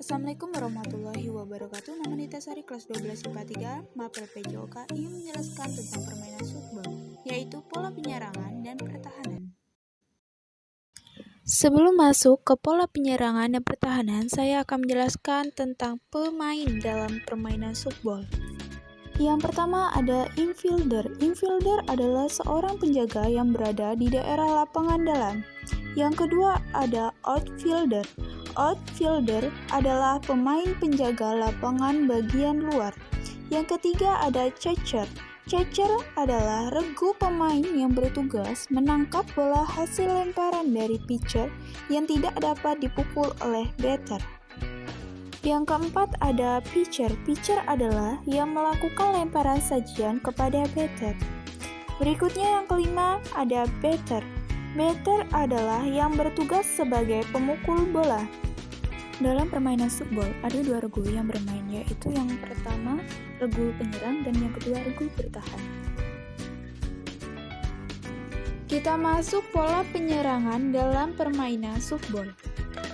Assalamualaikum warahmatullahi wabarakatuh. Nama Nita Sari, kelas 12 IPA 3, Mapel PJOK, ingin menjelaskan tentang permainan softball, yaitu pola penyerangan dan pertahanan. Sebelum masuk ke pola penyerangan dan pertahanan, saya akan menjelaskan tentang pemain dalam permainan softball. Yang pertama ada infielder. Infielder adalah seorang penjaga yang berada di daerah lapangan dalam. Yang kedua ada outfielder. Outfielder adalah pemain penjaga lapangan bagian luar. Yang ketiga ada catcher. Catcher adalah regu pemain yang bertugas menangkap bola hasil lemparan dari pitcher yang tidak dapat dipukul oleh batter. Yang keempat ada pitcher. Pitcher adalah yang melakukan lemparan sajian kepada batter. Berikutnya yang kelima ada batter. Batter adalah yang bertugas sebagai pemukul bola. Dalam permainan softball ada dua regu yang bermain, yaitu yang pertama regu penyerang dan yang kedua regu bertahan. Kita masuk pola penyerangan dalam permainan softball.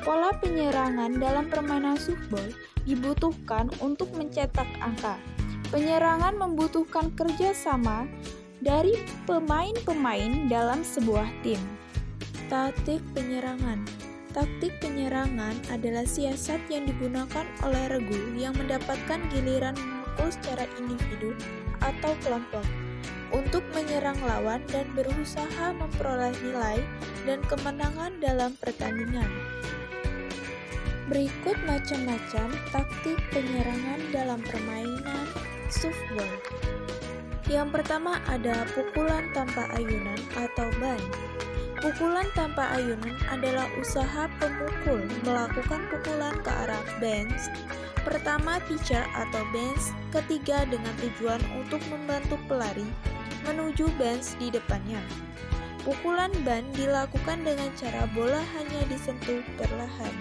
Pola penyerangan dalam permainan softball dibutuhkan untuk mencetak angka. Penyerangan membutuhkan kerjasama dari pemain-pemain dalam sebuah tim. Taktik penyerangan. Taktik penyerangan adalah siasat yang digunakan oleh regu yang mendapatkan giliran memukul secara individu atau kelompok untuk menyerang lawan dan berusaha memperoleh nilai dan kemenangan dalam pertandingan. Berikut macam-macam taktik penyerangan dalam permainan softball. Yang pertama ada pukulan tanpa ayunan atau ban. Pukulan tanpa ayunan adalah usaha pemukul melakukan pukulan ke arah bench. Pertama pitcher atau bench, ketiga dengan tujuan untuk membantu pelari menuju bench di depannya. Pukulan ban dilakukan dengan cara bola hanya disentuh perlahan.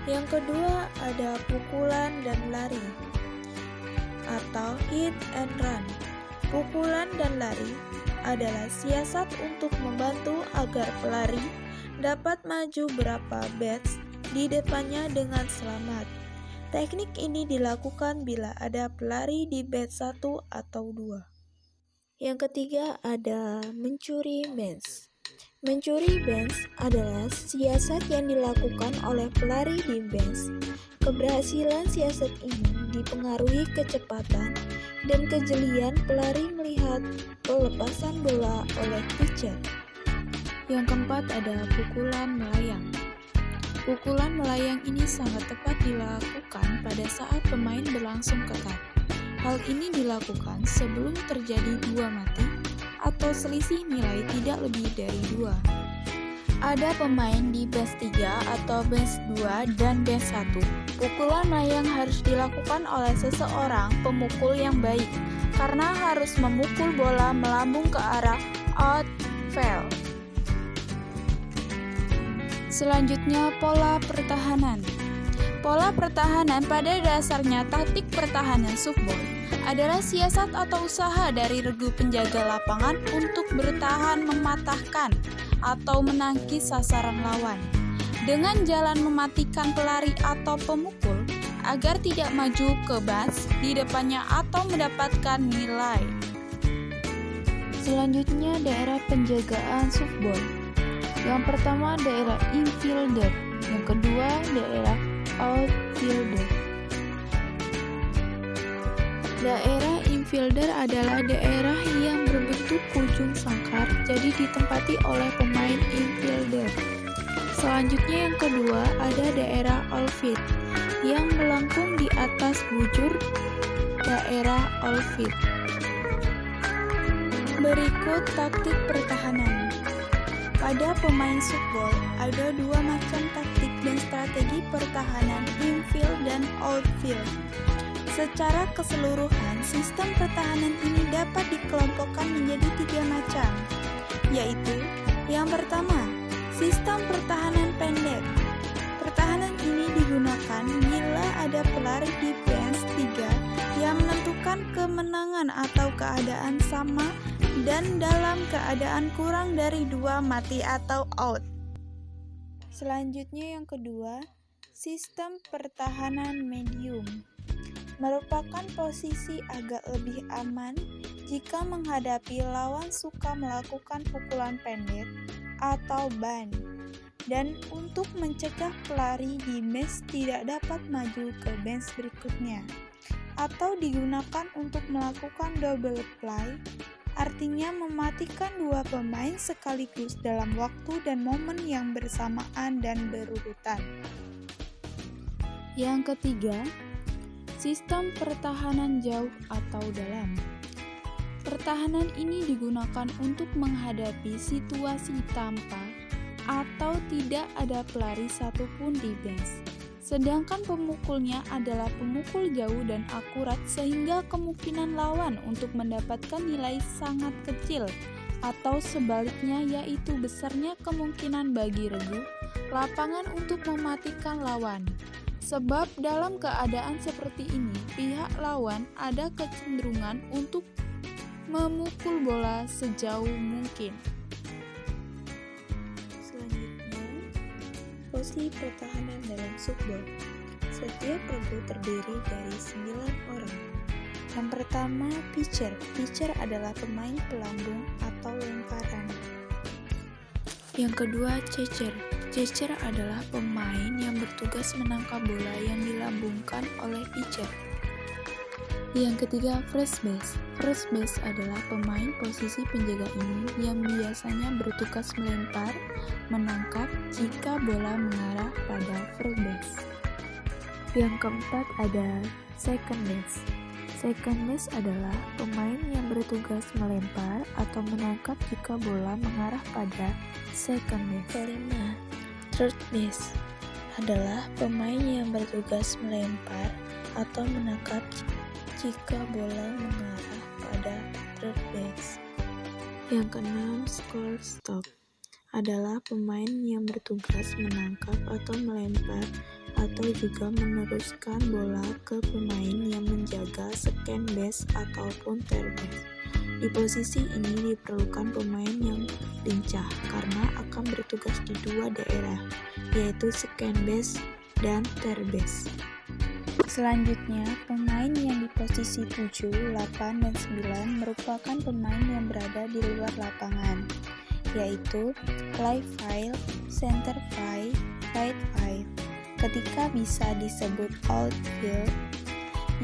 Yang kedua ada pukulan dan lari atau hit and run. Pukulan dan lari adalah siasat untuk membantu agar pelari dapat maju berapa batch di depannya dengan selamat. Teknik ini dilakukan bila ada pelari di batch 1 atau 2. Yang ketiga ada mencuri bench. Mencuri bench adalah siasat yang dilakukan oleh pelari di bench. Keberhasilan siasat ini dipengaruhi kecepatan dan kejelian pelari melihat pelepasan bola oleh pitcher. Yang keempat ada pukulan melayang. Pukulan melayang ini sangat tepat dilakukan pada saat pemain berlangsung ketat. Hal ini dilakukan sebelum terjadi dua mati atau selisih nilai tidak lebih dari 2. Ada pemain di base 3 atau base 2 dan base 1. Pukulan melayang harus dilakukan oleh seseorang pemukul yang baik karena harus memukul bola melambung ke arah outfield. Selanjutnya pola pertahanan. Pola pertahanan pada dasarnya taktik pertahanan softball adalah siasat atau usaha dari regu penjaga lapangan untuk bertahan mematahkan atau menangkis sasaran lawan dengan jalan mematikan pelari atau pemukul agar tidak maju ke base di depannya atau mendapatkan nilai. Selanjutnya daerah penjagaan softball. Yang pertama daerah infielder, yang kedua daerah outfielder. Daerah infielder adalah daerah yang berbentuk ujung sangkar, jadi ditempati oleh pemain infielder. Selanjutnya yang kedua ada daerah outfield yang melengkung di atas bujur daerah outfield. Berikut taktik pertahanan. Pada pemain softball ada dua macam taktik dan strategi pertahanan infield dan outfield. Secara keseluruhan, sistem pertahanan ini dapat dikelompokkan menjadi 3 macam, yaitu yang pertama, sistem pertahanan pendek. Pertahanan ini digunakan bila ada pelari di bench 3 yang menentukan kemenangan atau keadaan sama dan dalam keadaan kurang dari 2 mati atau out. Selanjutnya yang kedua, Sistem pertahanan medium merupakan posisi agak lebih aman jika menghadapi lawan suka melakukan pukulan pendek atau ban, dan untuk mencegah pelari di match tidak dapat maju ke bench berikutnya, atau digunakan untuk melakukan double play, artinya mematikan dua pemain sekaligus dalam waktu dan momen yang bersamaan dan berurutan. Yang ketiga, sistem pertahanan jauh atau dalam. Pertahanan ini digunakan untuk menghadapi situasi tanpa atau tidak ada pelari satupun di bench, sedangkan pemukulnya adalah pemukul jauh dan akurat sehingga kemungkinan lawan untuk mendapatkan nilai sangat kecil, atau sebaliknya yaitu besarnya kemungkinan bagi regu lapangan untuk mematikan lawan. Sebab dalam keadaan seperti ini, pihak lawan ada kecenderungan untuk memukul bola sejauh mungkin. Selanjutnya, posisi pertahanan dalam softball. Setiap regu terdiri dari 9 orang. Yang pertama, pitcher. Pitcher adalah pemain pelambung atau lemparan. Yang kedua, catcher. Catcher adalah pemain yang bertugas menangkap bola yang dilambungkan oleh pitcher. Yang ketiga, first base. First base adalah pemain posisi penjaga ini yang biasanya bertugas melempar, menangkap jika bola mengarah pada first base. Yang keempat ada second base. Second base adalah pemain yang bertugas melempar atau menangkap jika bola mengarah pada second base. Kelima, third base adalah pemain yang bertugas melempar atau menangkap jika bola mengarah pada third base. Yang keenam, shortstop adalah pemain yang bertugas menangkap atau melempar atau juga meneruskan bola ke pemain yang menjaga second base ataupun third base. Di posisi ini diperlukan pemain yang lincah karena akan bertugas di dua daerah, yaitu second base dan third base. Selanjutnya, pemain yang di posisi 7, 8, dan 9 merupakan pemain yang berada di luar lapangan, yaitu left field, center field, right field. Ketika bisa disebut outfield,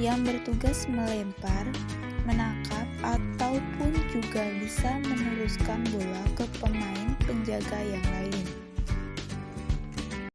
yang bertugas melempar, menangkap, ataupun juga bisa meneruskan bola ke pemain penjaga yang lain.